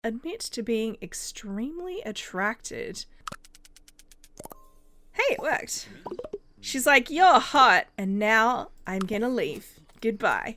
admit to being extremely attracted. Hey, it worked. She's like, you're hot, and now I'm gonna leave. Goodbye.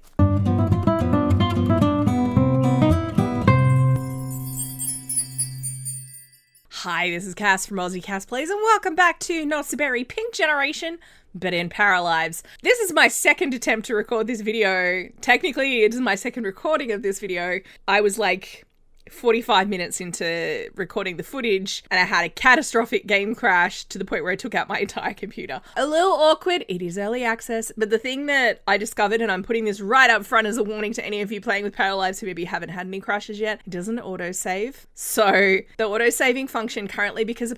Hi, this is Cass from Aussie Cass Plays, and welcome back to Not So Berry Pink Generation, but in Paralives. This is my second attempt to record this video. Technically, it is my second recording of this video. I was like 45 minutes into recording the footage and I had a catastrophic game crash to the point where I took out my entire computer. A little awkward, it is early access, but the thing that I discovered, and I'm putting this right up front as a warning to any of you playing with Paralives who maybe haven't had any crashes yet, it doesn't autosave. So the autosaving function currently, because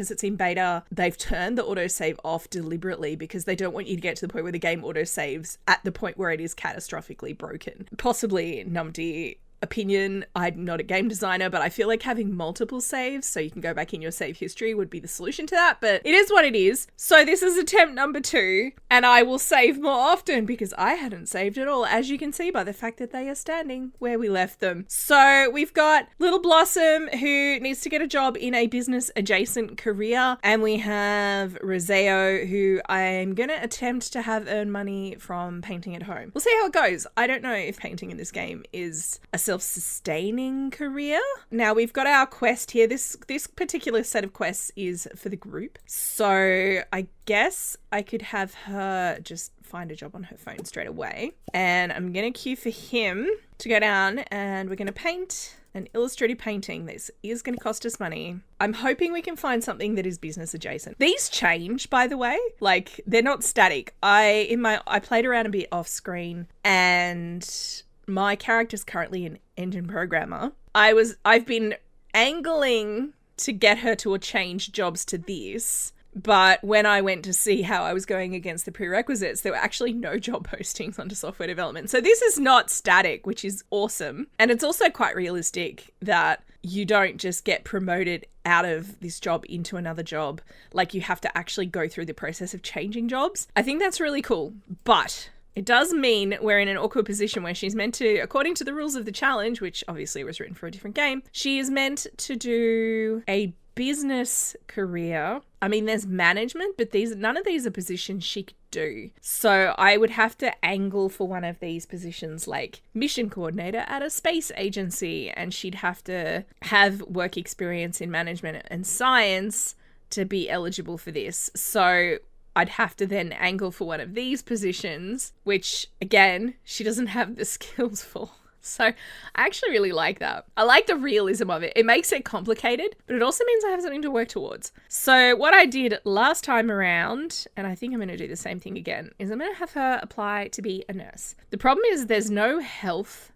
it's in beta, they've turned the autosave off deliberately because they don't want you to get to the point where the game autosaves at the point where it is catastrophically broken. Possibly numpty opinion. I'm not a game designer, but I feel like having multiple saves so you can go back in your save history would be the solution to that, but it is what it is. So this is attempt number 2, and I will save more often because I hadn't saved at all, as you can see by the fact that they are standing where we left them. So we've got little Blossom, who needs to get a job in a business adjacent career, and we have Roseo, who I'm gonna attempt to have earn money from painting at home. We'll see how it goes. I don't know if painting in this game is a self-sustaining career. Now we've got our quest here. This particular set of quests is for the group. So I guess I could have her just find a job on her phone straight away. And I'm going to queue for him to go down and we're going to paint an illustrated painting. This is going to cost us money. I'm hoping we can find something that is business adjacent. These change, by the way. Like, they're not static. I played around a bit off screen and my character's currently an engine programmer. I've been angling to get her to change jobs to this, but when I went to see how I was going against the prerequisites, there were actually no job postings under software development. So this is not static, which is awesome. And it's also quite realistic that you don't just get promoted out of this job into another job. Like, you have to actually go through the process of changing jobs. I think that's really cool, but it does mean we're in an awkward position where she's meant to, according to the rules of the challenge, which obviously was written for a different game, she is meant to do a business career. I mean, there's management, but none of these are positions she could do. So I would have to angle for one of these positions, like mission coordinator at a space agency, and she'd have to have work experience in management and science to be eligible for this. So I'd have to then angle for one of these positions, which, again, she doesn't have the skills for. So I actually really like that. I like the realism of it. It makes it complicated, but it also means I have something to work towards. So what I did last time around, and I think I'm going to do the same thing again, is I'm going to have her apply to be a nurse. The problem is there's no health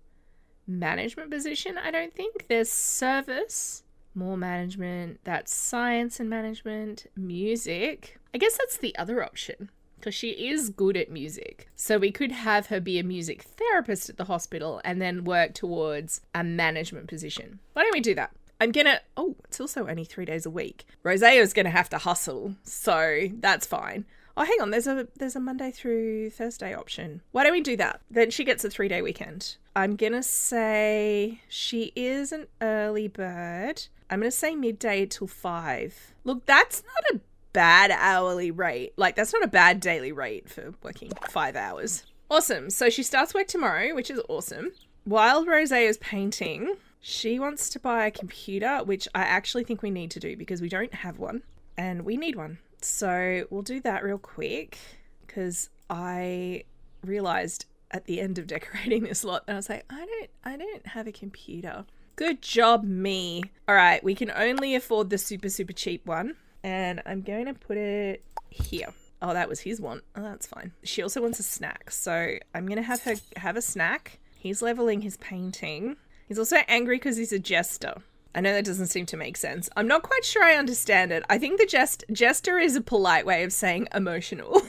management position, I don't think. There's service, more management, that's science and management, music. I guess that's the other option because she is good at music. So we could have her be a music therapist at the hospital and then work towards a management position. Why don't we do that? It's also only 3 days a week. Roseo's gonna have to hustle, so that's fine. Oh, hang on, there's a Monday through Thursday option. Why don't we do that? Then she gets a 3-day weekend. I'm gonna say she is an early bird. I'm gonna say midday till 5. Look, that's not a bad hourly rate. Like, that's not a bad daily rate for working 5 hours. Awesome. So she starts work tomorrow, which is awesome. While Rosé is painting, she wants to buy a computer, which I actually think we need to do because we don't have one and we need one. So we'll do that real quick because I realized at the end of decorating this lot that I was like, I don't have a computer. Good job, me. All right, we can only afford the super, super cheap one. And I'm going to put it here. Oh, that was his one. Oh, that's fine. She also wants a snack. So I'm going to have her have a snack. He's leveling his painting. He's also angry because he's a jester. I know that doesn't seem to make sense. I'm not quite sure I understand it. I think the jester is a polite way of saying emotional.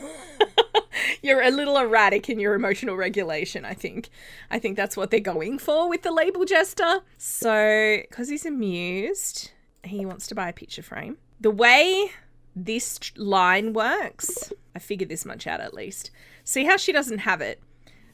You're a little erratic in your emotional regulation, I think. I think that's what they're going for with the label jester. So, because he's amused, he wants to buy a picture frame. The way this line works, I figured this much out at least. See how she doesn't have it?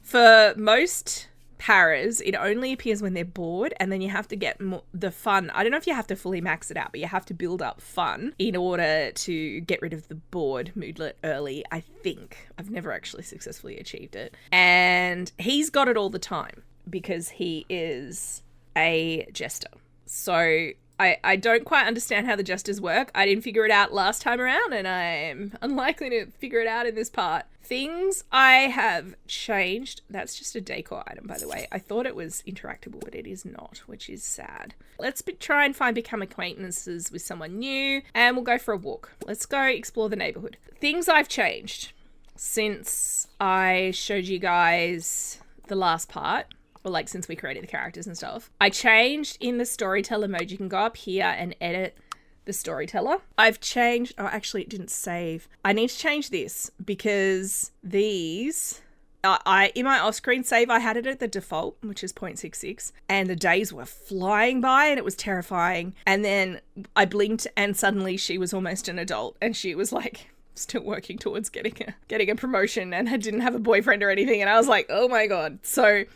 For most paras, it only appears when they're bored, and then you have to get the fun. I don't know if you have to fully max it out, but you have to build up fun in order to get rid of the bored moodlet early, I think. I've never actually successfully achieved it. And he's got it all the time because he is a jester. So I don't quite understand how the jesters work. I didn't figure it out last time around, and I'm unlikely to figure it out in this part. Things I have changed. That's just a decor item, by the way. I thought it was interactable, but it is not, which is sad. Let's try and become acquaintances with someone new, and we'll go for a walk. Let's go explore the neighborhood. Things I've changed since I showed you guys the last part. Or like since we created the characters and stuff. I changed in the storyteller mode. You can go up here and edit the storyteller. I've changed, oh, actually it didn't save. I need to change this because these, in my off-screen save, I had it at the default, which is 0.66, and the days were flying by and it was terrifying. And then I blinked and suddenly she was almost an adult and she was like, still working towards getting a promotion and didn't have a boyfriend or anything. And I was like, oh my God. So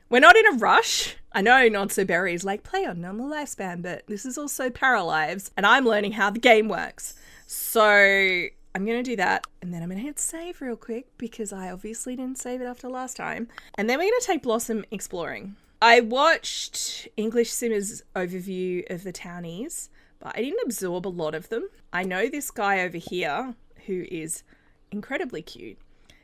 we're not in a rush. I know Not So Berry is like play on normal lifespan, but this is also Paralives, and I'm learning how the game works. So I'm going to do that, and then I'm going to hit save real quick because I obviously didn't save it after last time. And then we're going to take Blossom exploring. I watched English Simmer's overview of the townies, but I didn't absorb a lot of them. I know this guy over here, who is incredibly cute,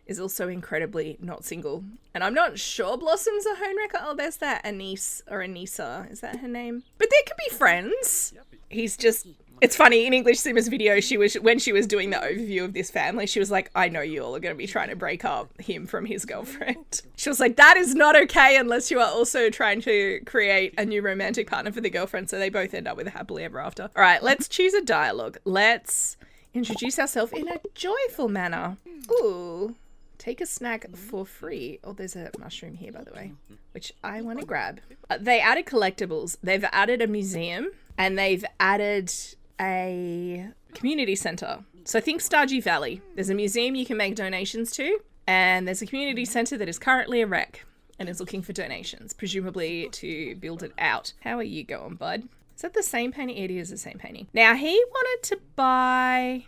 is also incredibly not single. And I'm not sure Blossom's a home wrecker. Oh, there's that Anise or Anissa. Is that her name? But they could be friends. He's just... It's funny, in English Simmer's video, when she was doing the overview of this family, she was like, I know you all are going to be trying to break up him from his girlfriend. She was like, that is not okay unless you are also trying to create a new romantic partner for the girlfriend. So they both end up with a happily ever after. All right, let's choose a dialogue. Let's introduce ourselves in a joyful manner. Ooh. Take a snack for free. Oh, there's a mushroom here, by the way, which I want to grab. They added collectibles. They've added a museum and they've added a community center. So think Stardew Valley. There's a museum you can make donations to, and there's a community center that is currently a wreck and is looking for donations, presumably to build it out. How are you going, bud? Is that the same painting? It is the same painting. Now, he wanted to buy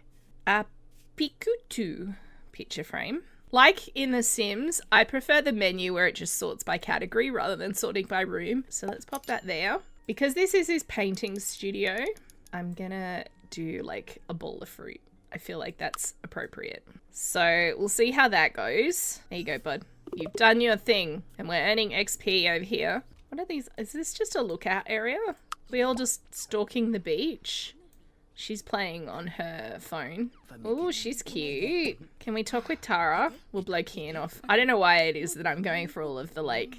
a Pikutu picture frame. Like in The Sims, I prefer the menu where it just sorts by category rather than sorting by room. So let's pop that there. Because this is his painting studio, I'm gonna do like a bowl of fruit. I feel like that's appropriate. So we'll see how that goes. There you go, bud. You've done your thing. And we're earning XP over here. What are these? Is this just a lookout area? We all just stalking the beach? She's playing on her phone. Oh, she's cute. Can we talk with Tara? We'll blow Kian off. I don't know why it is that I'm going for all of the, like,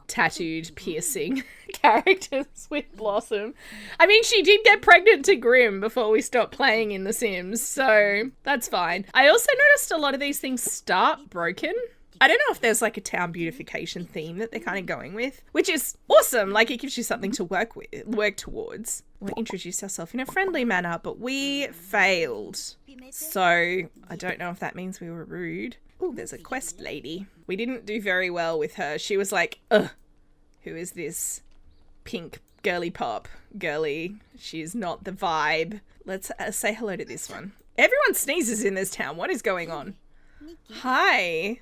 tattooed, piercing characters with Blossom. I mean, she did get pregnant to Grim before we stopped playing in The Sims, so that's fine. I also noticed a lot of these things start broken. I don't know if there's like a town beautification theme that they're kind of going with, which is awesome. Like it gives you something to work towards. We'll introduce ourselves in a friendly manner, but we failed. So I don't know if that means we were rude. Oh, there's a quest lady. We didn't do very well with her. She was like, ugh, who is this pink girly pop girly? She's not the vibe. Let's say hello to this one. Everyone sneezes in this town. What is going on? Hi.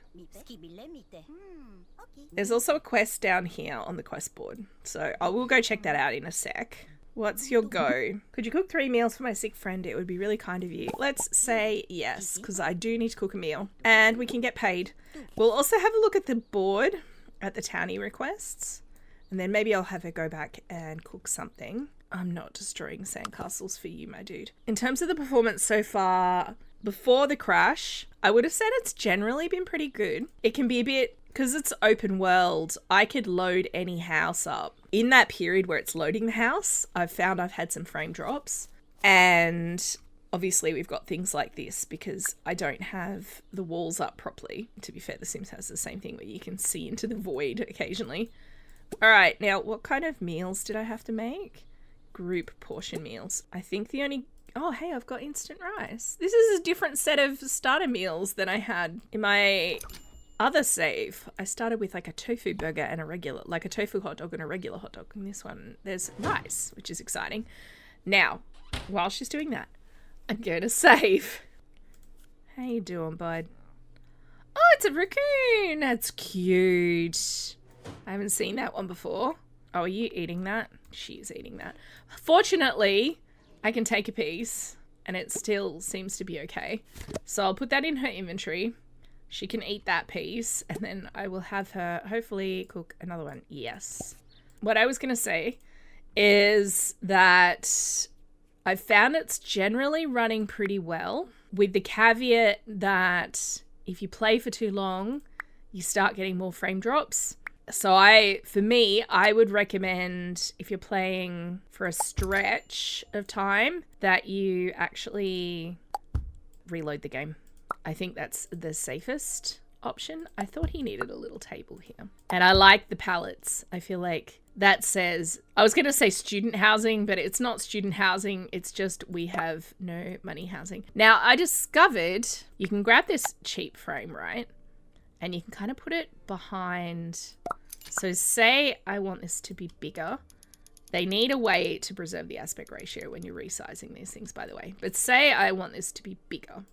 There's also a quest down here on the quest board, so I will go check that out in a sec. What's your go? Could you cook 3 meals for my sick friend? It would be really kind of you. Let's say yes, because I do need to cook a meal and we can get paid. We'll also have a look at the board at the townie requests, and then maybe I'll have her go back and cook something. I'm not destroying sandcastles for you, my dude. In terms of the performance so far, before the crash, I would have said it's generally been pretty good. It can be a bit, because it's open world, I could load any house up. In that period where it's loading the house, I've found I've had some frame drops. And obviously we've got things like this because I don't have the walls up properly. To be fair, The Sims has the same thing where you can see into the void occasionally. All right, now what kind of meals did I have to make? Group portion meals. I think the only... Oh, hey, I've got instant rice. This is a different set of starter meals than I had in my other save, I started with like a tofu burger and like a tofu hot dog and a regular hot dog. And this one, there's rice, which is exciting. Now, while she's doing that, I'm going to save. How you doing, bud? Oh, it's a raccoon. That's cute. I haven't seen that one before. Oh, are you eating that? She's eating that. Fortunately, I can take a piece and it still seems to be okay. So I'll put that in her inventory. She can eat that piece and then I will have her hopefully cook another one. Yes. What I was going to say is that I found it's generally running pretty well, with the caveat that if you play for too long, you start getting more frame drops. So for me, I would recommend, if you're playing for a stretch of time, that you actually reload the game. I think that's the safest option. I thought he needed a little table here. And I like the pallets. I feel like that says, I was going to say student housing, but it's not student housing. It's just we have no money housing. Now, I discovered you can grab this cheap frame, right? And you can kind of put it behind. So say I want this to be bigger. They need a way to preserve the aspect ratio when you're resizing these things, by the way. But say I want this to be bigger.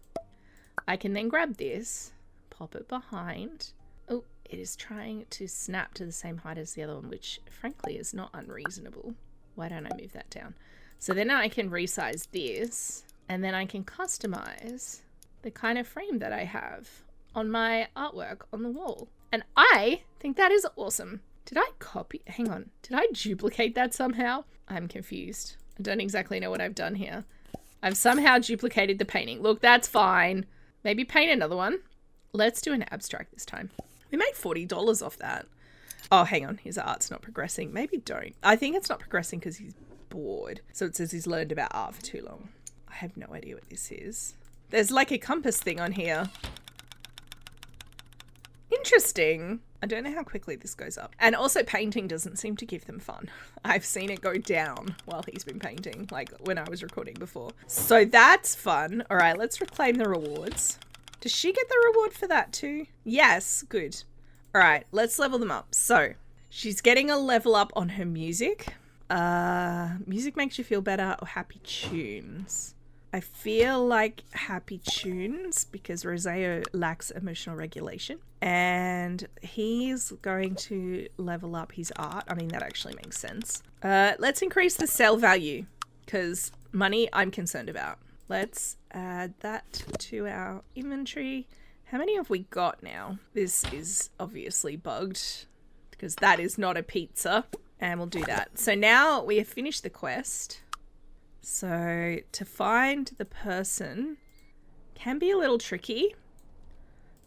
I can then grab this, pop it behind. Oh, it is trying to snap to the same height as the other one, which frankly is not unreasonable. Why don't I move that down? So then I can resize this, and then I can customize the kind of frame that I have on my artwork on the wall. And I think that is awesome. Did I copy? Hang on. Did I duplicate that somehow? I'm confused. I don't exactly know what I've done here. I've somehow duplicated the painting. Look, that's fine. Maybe paint another one. Let's do an abstract this time. We made $40 off that. Oh, hang on. His art's not progressing. Maybe don't. I think it's not progressing because he's bored. So it says he's learned about art for too long. I have no idea what this is. There's like a compass thing on here. Interesting. I don't know how quickly this goes up. And also painting doesn't seem to give them fun. I've seen it go down while he's been painting, like when I was recording before. So that's fun. All right, let's reclaim the rewards. Does she get the reward for that too? Yes, good. All right, let's level them up. So she's getting a level up on her music. Music makes you feel better, or happy tunes. I feel like happy tunes because Roseo lacks emotional regulation, and he's going to level up his art. I mean, that actually makes sense. Let's increase the sell value because money I'm concerned about. Let's add that to our inventory. How many have we got now? This is obviously bugged because that is not a pizza, and we'll do that. So now we have finished the quest. So to find the person can be a little tricky.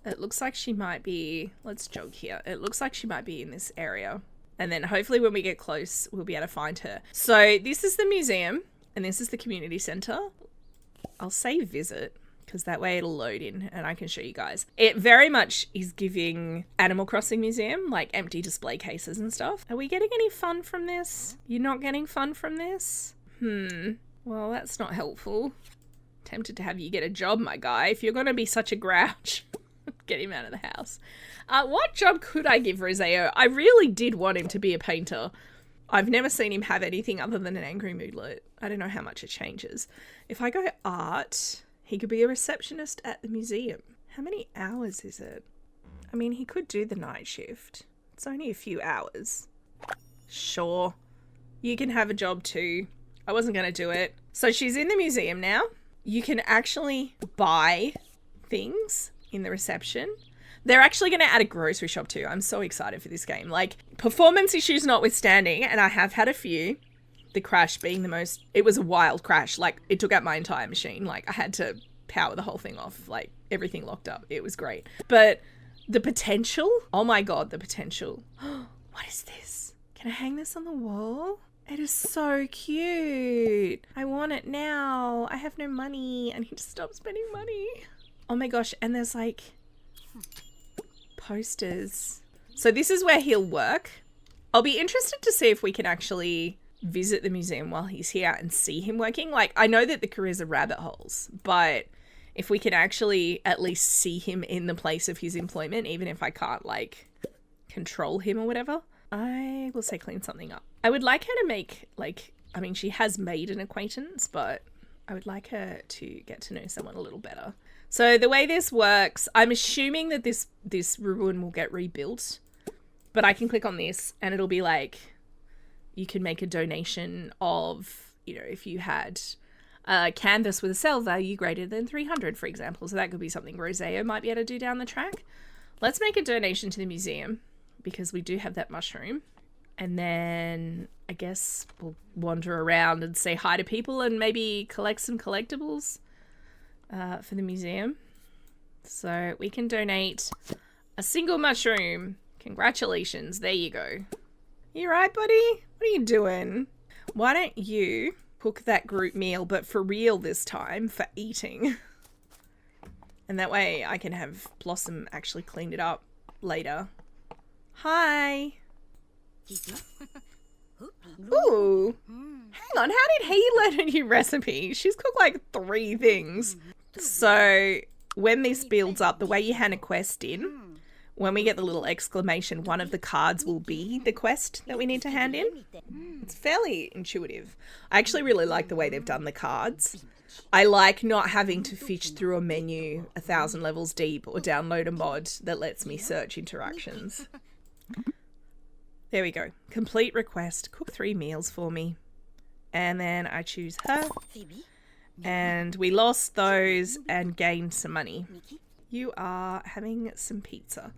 It looks like she might be, let's jog here. It looks like she might be in this area. And then hopefully when we get close, we'll be able to find her. So this is the museum and this is the community center. I'll say visit because that way it'll load in and I can show you guys. It very much is giving Animal Crossing Museum, like empty display cases and stuff. Are we getting any fun from this? You're not getting fun from this? Well, that's not helpful. Tempted to have you get a job, my guy. If you're going to be such a grouch, get him out of the house. What job could I give Roseo? I really did want him to be a painter. I've never seen him have anything other than an angry moodlet. I don't know how much it changes. If I go art, he could be a receptionist at the museum. How many hours is it? I mean, he could do the night shift. It's only a few hours. Sure. You can have a job too. I wasn't going to do it. So she's in the museum now. You can actually buy things in the reception. They're actually going to add a grocery shop too. I'm so excited for this game. Like, performance issues notwithstanding, and I have had a few, the crash being the most, it was a wild crash. Like, it took out my entire machine. Like, I had to power the whole thing off. Like, everything locked up. It was great. But the potential, oh my God, the potential. What is this? Can I hang this on the wall? It is so cute. I want it now. I have no money. I need to stop spending money. Oh my gosh. And there's like posters. So this is where he'll work. I'll be interested to see if we can actually visit the museum while he's here and see him working. Like, I know that the careers are rabbit holes, but if we can actually at least see him in the place of his employment, even if I can't, like, control him or whatever, I will say clean something up. I would like her to make, like, I mean, she has made an acquaintance, but I would like her to get to know someone a little better. So the way this works, I'm assuming that this ruin will get rebuilt, but I can click on this and it'll be like, you can make a donation of, you know, if you had a canvas with a sale value greater than 300, for example. So that could be something Roseo might be able to do down the track. Let's make a donation to the museum because we do have that mushroom. And then I guess we'll wander around and say hi to people and maybe collect some collectibles for the museum. So we can donate a single mushroom. Congratulations. There you go. You right, buddy? What are you doing? Why don't you cook that group meal, but for real this time, for eating. And that way I can have Blossom actually clean it up later. Hi. Ooh. Hang on, how did he learn a new recipe? She's cooked like 3 things. So when this builds up, the way you hand a quest in, when we get the little exclamation, one of the cards will be the quest that we need to hand in. It's fairly intuitive. I actually really like the way they've done the cards. I like not having to fish through a menu 1,000 levels deep or download a mod that lets me search interactions. There we go. Complete request. Cook 3 meals for me. And then I choose her. And we lost those and gained some money. You are having some pizza.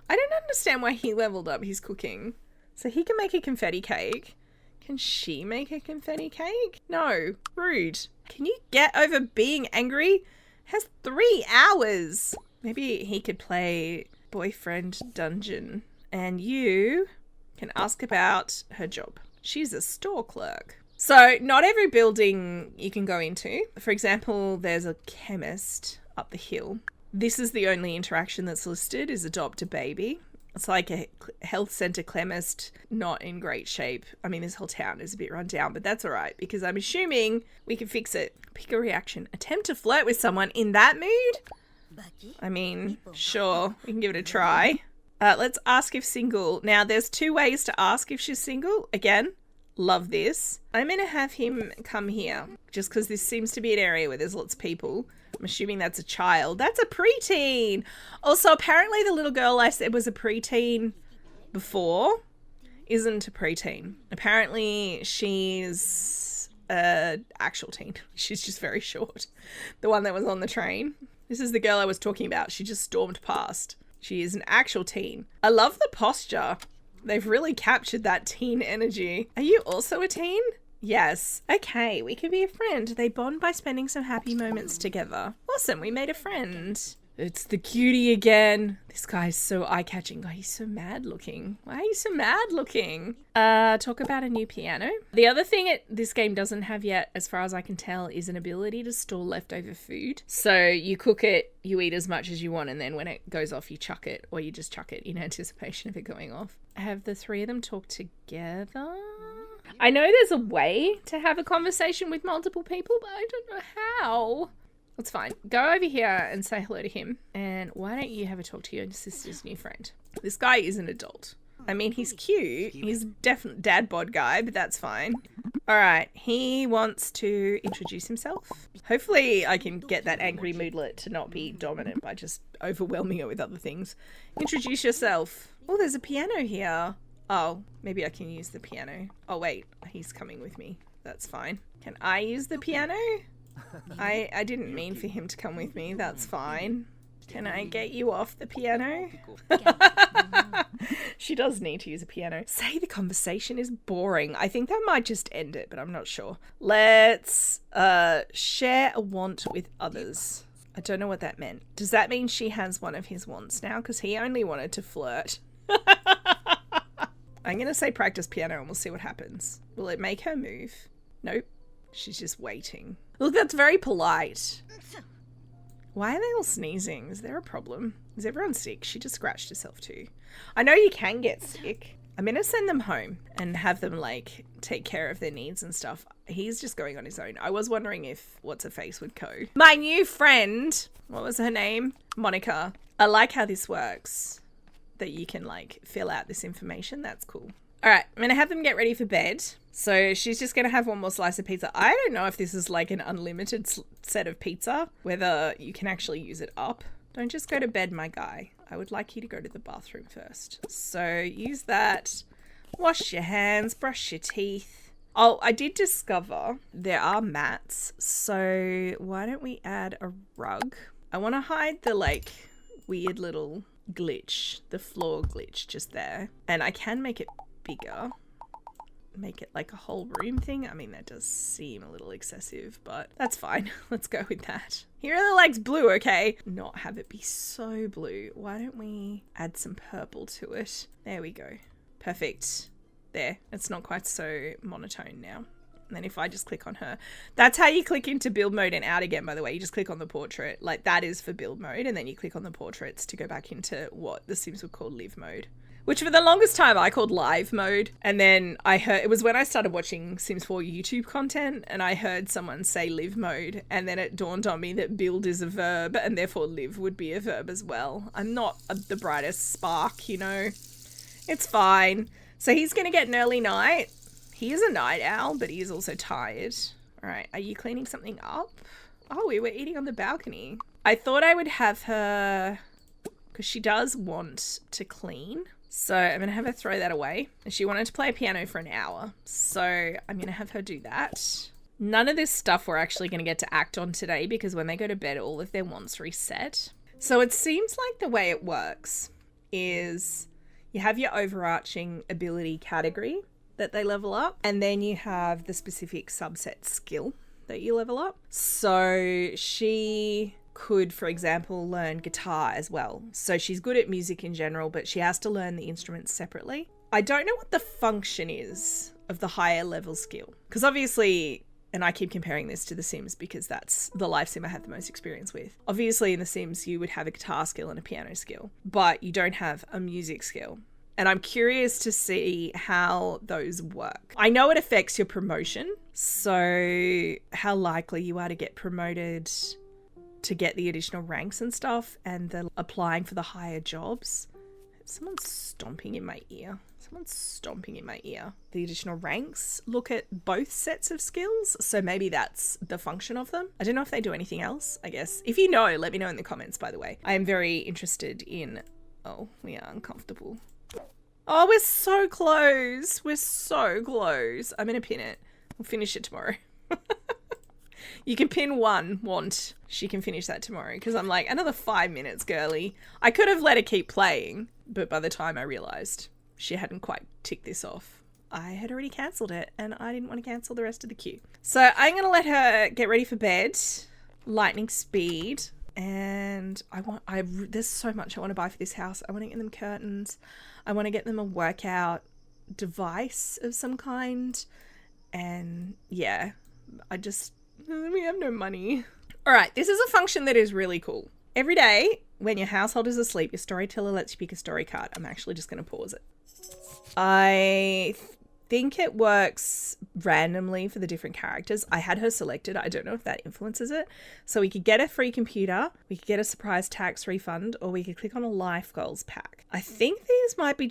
I don't understand why he leveled up his cooking. So he can make a confetti cake. Can she make a confetti cake? No. Rude. Can you get over being angry? Has 3 hours. Maybe he could play boyfriend dungeon. And you can ask about her job. She's a store clerk. So not every building you can go into. For example, there's a chemist up the hill. This is the only interaction that's listed, is adopt a baby. It's like a health center chemist, not in great shape. I mean, this whole town is a bit run down, but that's all right because I'm assuming we can fix it. Pick a reaction. Attempt to flirt with someone in that mood? I mean, sure, we can give it a try. Let's ask if single. Now, there's 2 ways to ask if she's single. Again, love this. I'm going to have him come here just because this seems to be an area where there's lots of people. I'm assuming that's a child. That's a preteen. Also, apparently the little girl I said was a preteen before isn't a preteen. Apparently she's an actual teen. She's just very short. The one that was on the train. This is the girl I was talking about. She just stormed past. She is an actual teen. I love the posture. They've really captured that teen energy. Are you also a teen? Yes. Okay, we can be a friend. They bond by spending some happy moments together. Awesome, we made a friend. It's the cutie again. This guy's so eye-catching. God, he's so mad looking. Why are you so mad looking? Talk about a new piano. The other thing this game doesn't have yet, as far as I can tell, is an ability to store leftover food. So you cook it, you eat as much as you want, and then when it goes off, you chuck it, or you just chuck it in anticipation of it going off. Have the 3 of them talk together? I know there's a way to have a conversation with multiple people, but I don't know how. That's fine. Go over here and say hello to him. And why don't you have a talk to your sister's new friend? This guy is an adult. I mean, he's cute. He's definitely dad bod guy, but that's fine. All right. He wants to introduce himself. Hopefully I can get that angry moodlet to not be dominant by just overwhelming it with other things. Introduce yourself. Oh, there's a piano here. Oh, maybe I can use the piano. Oh, wait. He's coming with me. That's fine. Can I use the piano? I didn't mean for him to come with me. That's fine. Can I get you off the piano? She does need to use a piano. Say the conversation is boring. I think that might just end it, but I'm not sure. Let's share a want with others. I don't know what that meant. Does that mean she has one of his wants now? Because he only wanted to flirt. I'm going to say practice piano and we'll see what happens. Will it make her move? Nope. She's just waiting. Look, that's very polite. Why are they all sneezing? Is there a problem? Is everyone sick? She just scratched herself too. I know you can get sick. I'm gonna send them home and have them like take care of their needs and stuff. He's just going on his own. I was wondering if What's-Her-Face would go. My new friend, what was her name? Monica. I like how this works, that you can like fill out this information. That's cool. All right, I'm gonna have them get ready for bed. So she's just gonna have one more slice of pizza. I don't know if this is like an unlimited set of pizza, whether you can actually use it up. Don't just go to bed, my guy. I would like you to go to the bathroom first. So use that, wash your hands, brush your teeth. Oh, I did discover there are mats. So why don't we add a rug? I want to hide the like weird little glitch, the floor glitch just there. And I can make it bigger. Make it like a whole room thing. I mean, that does seem a little excessive, but that's fine. Let's go with that. Here are the legs blue, okay? Not have it be so blue. Why don't we add some purple to it? There we go. Perfect. There. It's not quite so monotone now. And then if I just click on her, that's how you click into build mode and out again, by the way. You just click on the portrait. Like that is for build mode. And then you click on the portraits to go back into what the Sims would call live mode. Which for the longest time I called live mode. And then I heard, it was when I started watching Sims 4 YouTube content and I heard someone say live mode. And then it dawned on me that build is a verb and therefore live would be a verb as well. I'm not the brightest spark, you know. It's fine. So he's going to get an early night. He is a night owl, but he is also tired. All right, are you cleaning something up? Oh, we were eating on the balcony. I thought I would have her, because she does want to clean. So I'm going to have her throw that away. And she wanted to play a piano for an hour. So I'm going to have her do that. None of this stuff we're actually going to get to act on today because when they go to bed, all of their wants reset. So it seems like the way it works is you have your overarching ability category that they level up. And then you have the specific subset skill that you level up. So she could, for example, learn guitar as well. So she's good at music in general, but she has to learn the instruments separately. I don't know what the function is of the higher level skill. Because obviously, and I keep comparing this to The Sims because that's the life sim I have the most experience with. Obviously in The Sims, you would have a guitar skill and a piano skill, but you don't have a music skill. And I'm curious to see how those work. I know it affects your promotion. So how likely you are to get promoted to get the additional ranks and stuff and the applying for the higher jobs. Someone's stomping in my ear. Someone's stomping in my ear. The additional ranks look at both sets of skills. So maybe that's the function of them. I don't know if they do anything else, I guess. If you know, let me know in the comments, by the way. I am very interested in... Oh, we are uncomfortable. Oh, we're so close. We're so close. I'm going to pin it. We'll finish it tomorrow. You can pin one, want. She can finish that tomorrow. Because I'm like, another 5 minutes, girly. I could have let her keep playing. But by the time I realised she hadn't quite ticked this off, I had already cancelled it. And I didn't want to cancel the rest of the queue. So I'm going to let her get ready for bed. Lightning speed. And there's so much I want to buy for this house. I want to get them curtains. I want to get them a workout device of some kind. And yeah, we have no money. All right, this is a function that is really cool. Every day when your household is asleep, your storyteller lets you pick a story card. I'm actually just going to pause it. I think it works randomly for the different characters. I had her selected. I don't know if that influences it. So we could get a free computer, we could get a surprise tax refund, or we could click on a life goals pack. I think these might be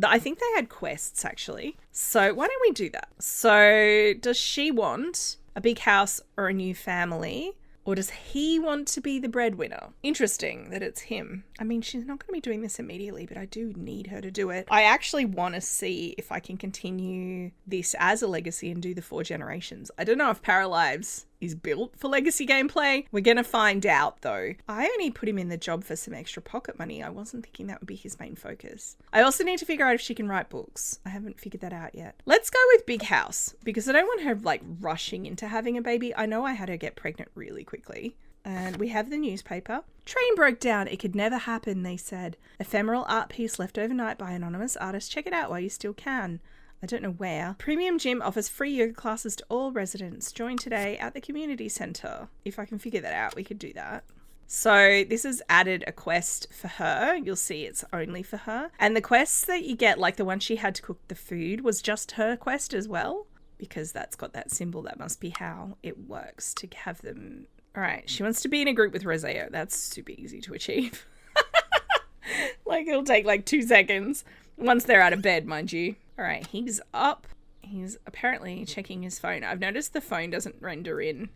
I think they had quests actually. So why don't we do that? So does she want a big house or a new family? Or does he want to be the breadwinner? Interesting that it's him. I mean, she's not going to be doing this immediately, but I do need her to do it. I actually want to see if I can continue this as a legacy and do the 4 generations. I don't know if Paralives is built for legacy gameplay. We're going to find out though. I only put him in the job for some extra pocket money. I wasn't thinking that would be his main focus. I also need to figure out if she can write books. I haven't figured that out yet. Let's go with big house because I don't want her like rushing into having a baby. I know I had her get pregnant really quickly. And we have the newspaper. Train broke down. It could never happen, they said. Ephemeral art piece left overnight by anonymous artist. Check it out while you still can. I don't know where. Premium Gym offers free yoga classes to all residents. Join today at the community centre. If I can figure that out, we could do that. So this has added a quest for her. You'll see it's only for her. And the quests that you get, like the one she had to cook the food, was just her quest as well. Because that's got that symbol. That must be how it works to have them. All right. She wants to be in a group with Roseo. That's super easy to achieve. Like it'll take like 2 seconds. Once they're out of bed, mind you. All right. He's up. He's apparently checking his phone. I've noticed the phone doesn't render in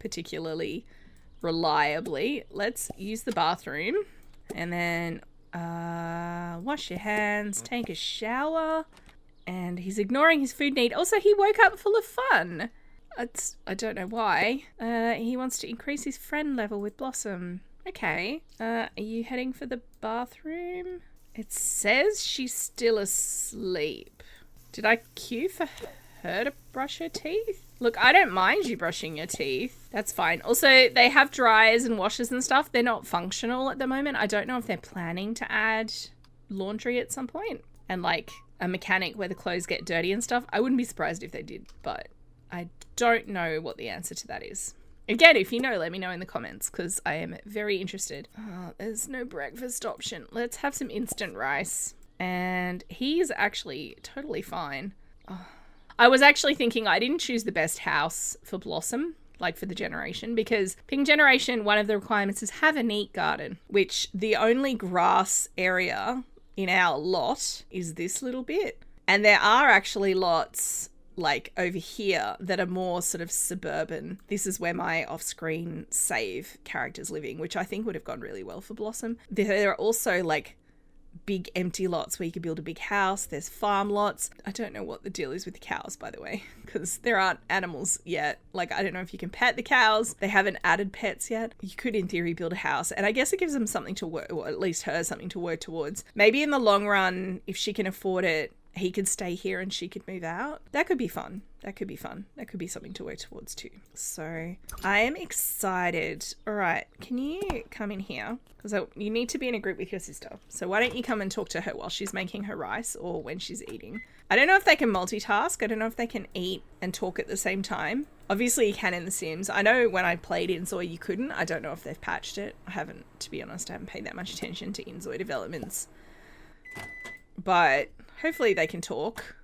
particularly reliably. Let's use the bathroom and then wash your hands, take a shower. And he's ignoring his food need. Also, he woke up full of fun. I don't know why. He wants to increase his friend level with Blossom. Okay. Are you heading for the bathroom? It says she's still asleep. Did I queue for her to brush her teeth? Look, I don't mind you brushing your teeth. That's fine. Also, they have dryers and washers and stuff. They're not functional at the moment. I don't know if they're planning to add laundry at some point. And like a mechanic where the clothes get dirty and stuff. I wouldn't be surprised if they did, but I don't know what the answer to that is. Again, if you know, let me know in the comments because I am very interested. Oh, there's no breakfast option. Let's have some instant rice. And he's actually totally fine. Oh. I was actually thinking I didn't choose the best house for Blossom, like for the generation, because Pink Generation, one of the requirements is have a neat garden, which the only grass area in our lot is this little bit. And there are actually lots like over here that are more sort of suburban. This is where my off-screen save character's living, which I think would have gone really well for Blossom. There are also like big empty lots where you could build a big house. There's farm lots. I don't know what the deal is with the cows, by the way, because there aren't animals yet. Like, I don't know if you can pet the cows. They haven't added pets yet. You could, in theory, build a house. And I guess it gives them something to work, or at least her something to work towards. Maybe in the long run, if she can afford it, he could stay here and she could move out. That could be fun. That could be fun. That could be something to work towards too. So I am excited. All right. Can you come in here? Because you need to be in a group with your sister. So why don't you come and talk to her while she's making her rice or when she's eating? I don't know if they can multitask. I don't know if they can eat and talk at the same time. Obviously you can in The Sims. I know when I played Inzoi you couldn't. I don't know if they've patched it. I haven't, to be honest, I haven't paid that much attention to Inzoi developments. But hopefully they can talk.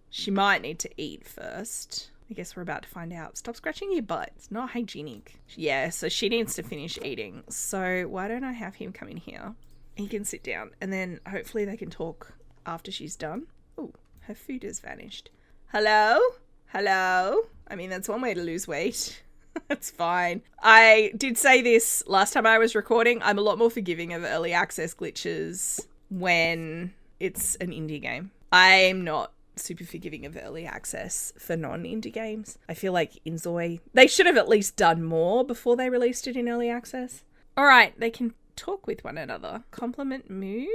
She might need to eat first. I guess we're about to find out. Stop scratching your butt. It's not hygienic. Yeah, so she needs to finish eating. So why don't I have him come in here? He can sit down and then hopefully they can talk after she's done. Oh, her food has vanished. Hello? Hello? I mean, that's one way to lose weight. That's fine. I did say this last time I was recording. I'm a lot more forgiving of early access glitches when it's an indie game. I'm not super forgiving of early access for non-indie games. I feel like Inzoi, they should have at least done more before they released it in early access. All right, they can talk with one another. Compliment mood?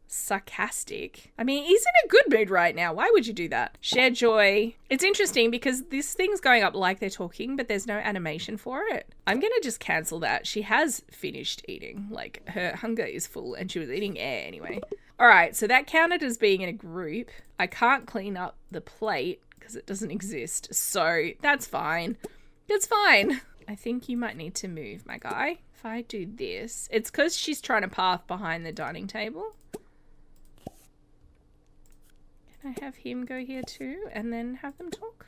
Sarcastic. I mean, he's in a good mood right now. Why would you do that? Share joy. It's interesting because this thing's going up like they're talking, but there's no animation for it. I'm going to just cancel that. She has finished eating. Like, her hunger is full and she was eating air anyway. All right, so that counted as being in a group. I can't clean up the plate because it doesn't exist. So that's fine. That's fine. I think you might need to move, my guy. If I do this, it's because she's trying to path behind the dining table. Can I have him go here too and then have them talk?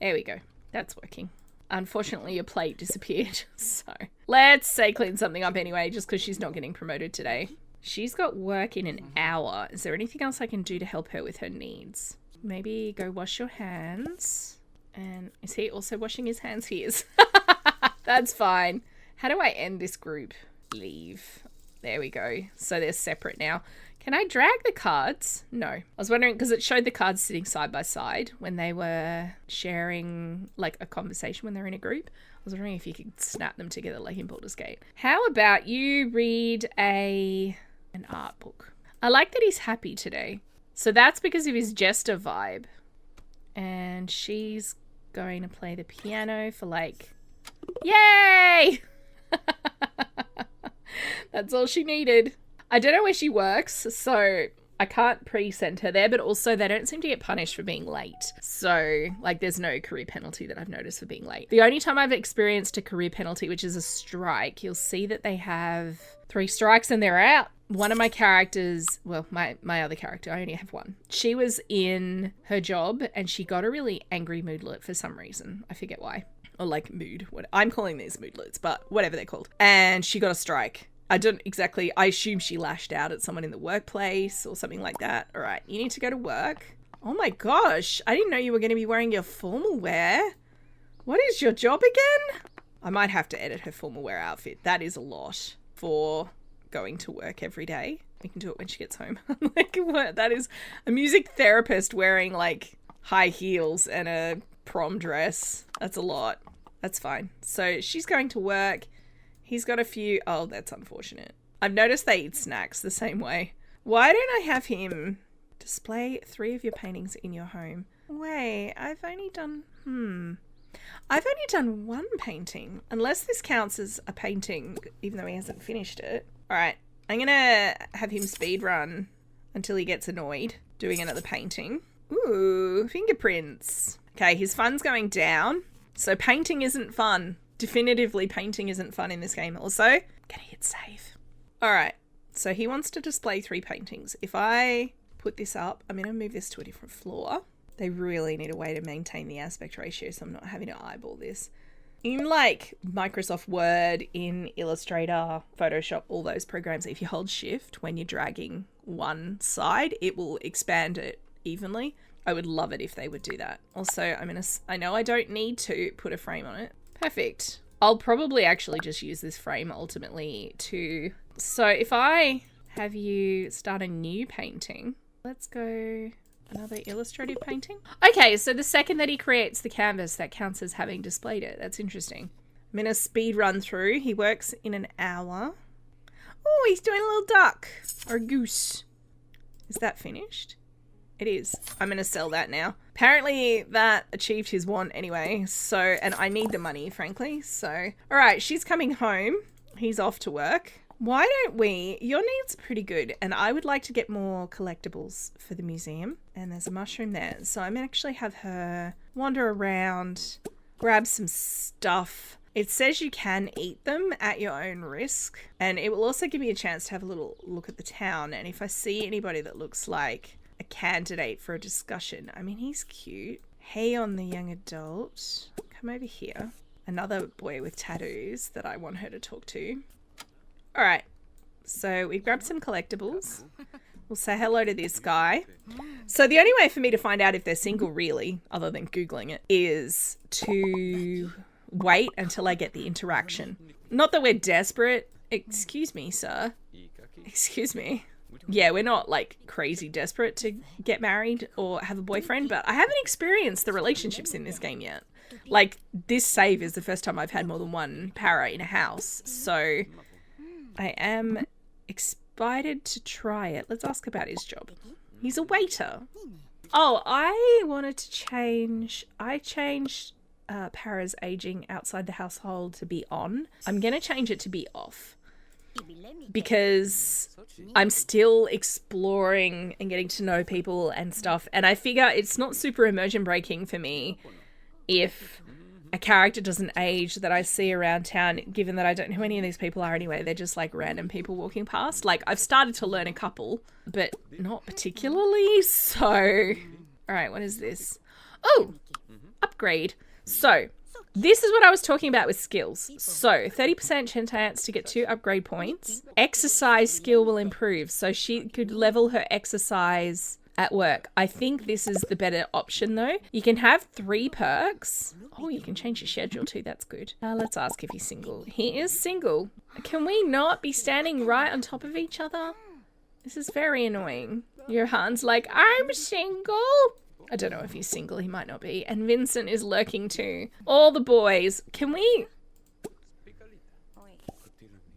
There we go. That's working. Unfortunately, your plate disappeared. So let's say clean something up anyway, just because she's not getting promoted today. She's got work in an hour. Is there anything else I can do to help her with her needs? Maybe go wash your hands. And is he also washing his hands? He is. That's fine. How do I end this group? Leave. There we go. So they're separate now. Can I drag the cards? No. I was wondering because it showed the cards sitting side by side when they were sharing like a conversation when they're in a group. I was wondering if you could snap them together like in Baldur's Gate. How about you read an art book? I like that he's happy today. So that's because of his jester vibe. And she's going to play the piano for like, yay! That's all she needed. I don't know where she works, so I can't pre-send her there, but also they don't seem to get punished for being late. So, like, there's no career penalty that I've noticed for being late. The only time I've experienced a career penalty, which is a strike, you'll see that they have 3 strikes and they're out. One of my characters, well, my other character, I only have one. She was in her job and she got a really angry moodlet for some reason. I forget why. Or like mood. I'm calling these moodlets, but whatever they're called. And she got a strike. I assume she lashed out at someone in the workplace or something like that. All right, you need to go to work. Oh my gosh, I didn't know you were going to be wearing your formal wear. What is your job again? I might have to edit her formal wear outfit. That is a lot for going to work every day. We can do it when she gets home. Like, what? That is a music therapist wearing like high heels and a prom dress. That's a lot. That's fine. So she's going to work. He's got a few... Oh, that's unfortunate. I've noticed they eat snacks the same way. Why don't I have him display 3 of your paintings in your home? Wait, I've only done 1 painting. Unless this counts as a painting, even though he hasn't finished it. All right, I'm going to have him speedrun until he gets annoyed doing another painting. Ooh, fingerprints. Okay, his fun's going down. So painting isn't fun. Definitively, painting isn't fun in this game. Also, gonna hit save. All right, so he wants to display 3 paintings. If I put this up, I'm gonna move this to a different floor. They really need a way to maintain the aspect ratio so I'm not having to eyeball this. In like Microsoft Word, in Illustrator, Photoshop, all those programs, if you hold shift when you're dragging one side, it will expand it evenly. I would love it if they would do that. Also, I know I don't need to put a frame on it. Perfect. I'll probably actually just use this frame ultimately to... So if I have you start a new painting, let's go another illustrative painting. Okay, so the second that he creates the canvas, that counts as having displayed it. That's interesting. I'm going to speed run through. He works in an hour. Oh, he's doing a little duck or a goose. Is that finished? It is. I'm going to sell that now. Apparently that achieved his want anyway. So, and I need the money, frankly. So, all right, she's coming home. He's off to work. Why don't we, your needs are pretty good. And I would like to get more collectibles for the museum. And there's a mushroom there. So I'm going to actually have her wander around, grab some stuff. It says you can eat them at your own risk. And it will also give me a chance to have a little look at the town. And if I see anybody that looks like a candidate for a discussion. I mean, he's cute. Hey on the young adult. Come over here. Another boy with tattoos that I want her to talk to. All right. So we grabbed some collectibles. We'll say hello to this guy. So the only way for me to find out if they're single, really, other than Googling it, is to wait until I get the interaction. Not that we're desperate. Excuse me, sir. Excuse me. Yeah, we're not like crazy desperate to get married or have a boyfriend, but I haven't experienced the relationships in this game yet. Like, this save is the first time I've had more than one para in a house, so I am excited to try it. Let's ask about his job. He's a waiter. Oh, I wanted to change... I changed para's aging outside the household to be on. I'm going to change it to be off. Because I'm still exploring and getting to know people and stuff. And I figure it's not super immersion breaking for me if a character doesn't age that I see around town, given that I don't know who any of these people are anyway. They're just like random people walking past. Like, I've started to learn a couple, but not particularly. So, all right, what is this? Oh, upgrade. So, this is what I was talking about with skills. So, 30% chance to get 2 upgrade points. Exercise skill will improve. So she could level her exercise at work. I think this is the better option though. You can have 3 perks. Oh, you can change your schedule too. That's good. Let's ask if he's single. He is single. Can we not be standing right on top of each other? This is very annoying. Johan's like, I'm single. I don't know if he's single, he might not be. And Vincent is lurking too. All the boys. Can we...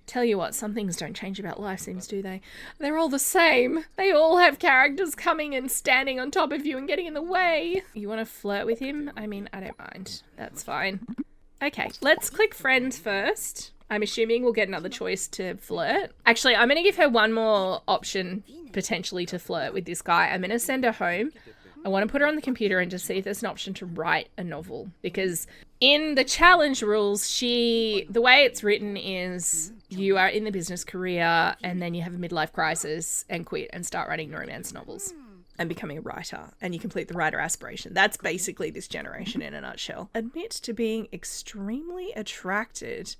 Tell you what, some things don't change about life sims, do they? They're all the same. They all have characters coming and standing on top of you and getting in the way. You want to flirt with him? I mean, I don't mind. That's fine. Okay, let's click friends first. I'm assuming we'll get another choice to flirt. Actually, I'm going to give her one more option potentially to flirt with this guy. I'm going to send her home. I want to put her on the computer and just see if there's an option to write a novel. Because in the challenge rules, the way it's written is you are in the business career and then you have a midlife crisis and quit and start writing romance novels and becoming a writer, and you complete the writer aspiration. That's basically this generation in a nutshell. Admit to being extremely attracted.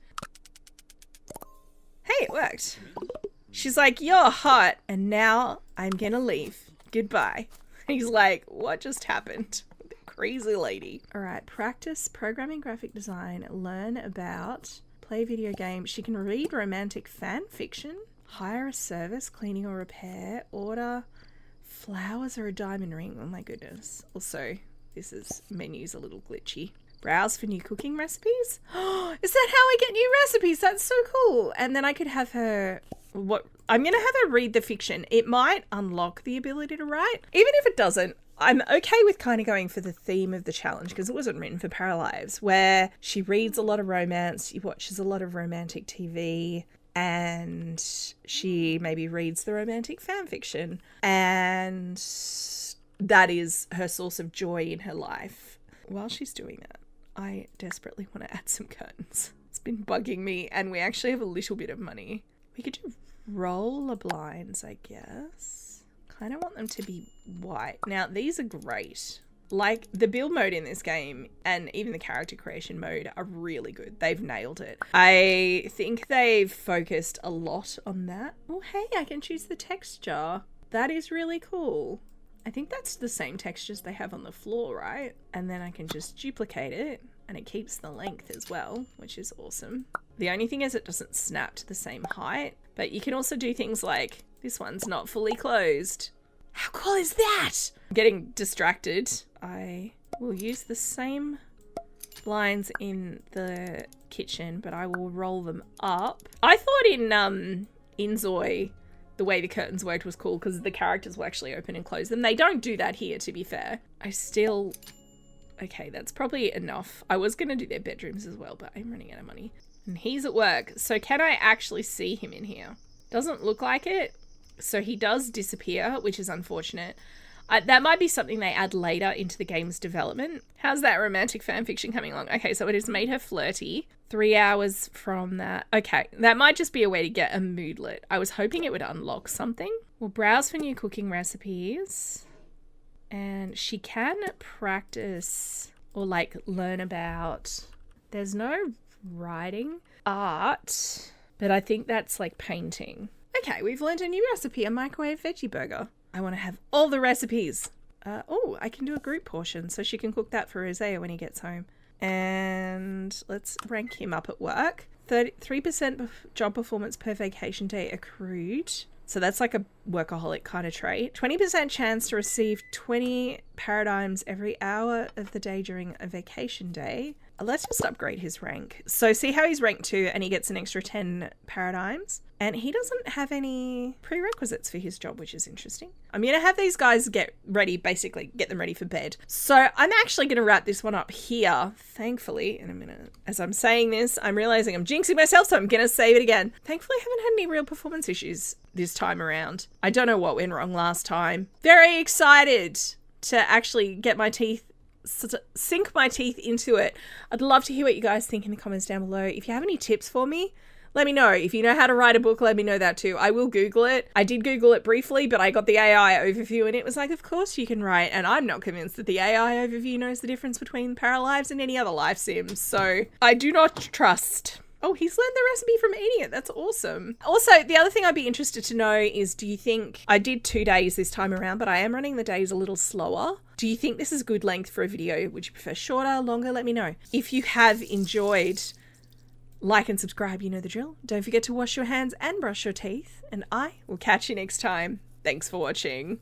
Hey, it worked. She's like, you're hot, and now I'm gonna leave. Goodbye. He's like, what just happened? Crazy lady. All right, practice programming, graphic design, learn about, play video games. She can read romantic fan fiction, hire a service, cleaning or repair, order flowers or a diamond ring. Oh my goodness. Also, menu's a little glitchy. Browse for new cooking recipes. Oh, is that how I get new recipes? That's so cool. And then I could have her, I'm going to have her read the fiction. It might unlock the ability to write. Even if it doesn't, I'm okay with kind of going for the theme of the challenge because it wasn't written for Paralives, where she reads a lot of romance, she watches a lot of romantic TV, and she maybe reads the romantic fan fiction, and that is her source of joy in her life. While she's doing that, I desperately want to add some curtains. It's been bugging me, and we actually have a little bit of money. We could do roller blinds, I guess. Kind of want them to be white. Now, these are great. Like, the build mode in this game and even the character creation mode are really good. They've nailed it. I think they've focused a lot on that. Oh, hey, I can choose the texture. That is really cool. I think that's the same textures they have on the floor, right? And then I can just duplicate it, and it keeps the length as well, which is awesome. The only thing is it doesn't snap to the same height, but you can also do things like this one's not fully closed. How cool is that? I'm getting distracted. I will use the same blinds in the kitchen, but I will roll them up. I thought in Zoe, the way the curtains worked was cool because the characters will actually open and close them. They don't do that here, to be fair. Okay, that's probably enough. I was going to do their bedrooms as well, but I'm running out of money. And he's at work, so can I actually see him in here? Doesn't look like it. So he does disappear, which is unfortunate. That might be something they add later into the game's development. How's that romantic fanfiction coming along? Okay, so it has made her flirty. 3 hours from that. Okay, that might just be a way to get a moodlet. I was hoping it would unlock something. We'll browse for new cooking recipes. And she can practice or like learn about, there's no writing, art, but I think that's like painting. Okay, we've learned a new recipe, a microwave veggie burger. I want to have all the recipes. I can do a group portion so she can cook that for Roseo when he gets home. And let's rank him up at work. 3% job performance per vacation day accrued. So that's like a workaholic kind of trait. 20% chance to receive 20 paradigms every hour of the day during a vacation day. Let's just upgrade his rank. So see how he's ranked 2 and he gets an extra 10 paradigms. And he doesn't have any prerequisites for his job, which is interesting. I'm going to have these guys get ready, basically get them ready for bed. So I'm actually going to wrap this one up here, thankfully, in a minute. As I'm saying this, I'm realizing I'm jinxing myself, so I'm going to save it again. Thankfully, I haven't had any real performance issues this time around. I don't know what went wrong last time. Very excited to actually get my teeth, sink my teeth into it. I'd love to hear what you guys think in the comments down below. If you have any tips for me, let me know. If you know how to write a book, let me know that too. I will Google it. I did Google it briefly, but I got the AI overview and it was like, of course you can write. And I'm not convinced that the AI overview knows the difference between Paralives and any other life sims. So I do not trust. Oh, he's learned the recipe from eating it. That's awesome. Also, the other thing I'd be interested to know is, do you think, I did 2 days this time around, but I am running the days a little slower. Do you think this is good length for a video? Would you prefer shorter, longer? Let me know. If you have enjoyed, like and subscribe, you know the drill. Don't forget to wash your hands and brush your teeth, and I will catch you next time. Thanks for watching.